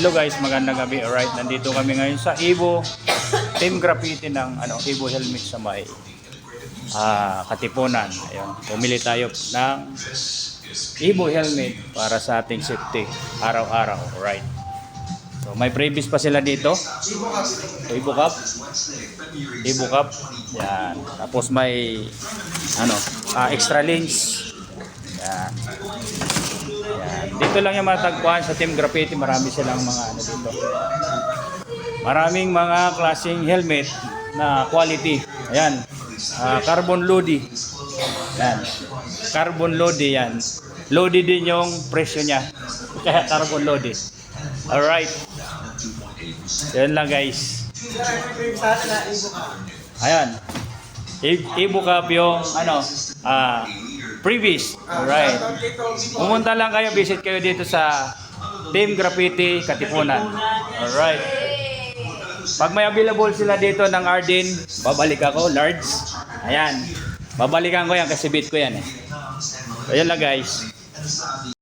Hello guys, magandang gabi. Alright, nandito kami ngayon sa Evo Team Graffiti ng Evo Helmet sa may Katipunan. Ayun, pumili tayo ng Evo Helmet para sa ating safety araw-araw. Alright. So may previous pa sila dito. Evo Cup. Evo Cup. Yan. Tapos may extra lens. Yan. Yan. Dito lang yung matagpuan sa Team Graffiti. Marami silang mga dito. Maraming mga klaseng helmet na quality. Ayan. Carbon Lodi. Yan. Carbon Lodi yan. Lodi din yung presyo niya. Kaya carbon Lodi. Alright. Yan lang guys. Ayan. Evo Cup yung previous. Alright. Pumunta lang kayo, visit kayo dito sa Team Graffiti Katipunan. Alright. Pag may available sila dito ng Arden, babalik ako, large. Ayan. Babalikan ko yan kasi bit ko yan eh. So, yan lang guys.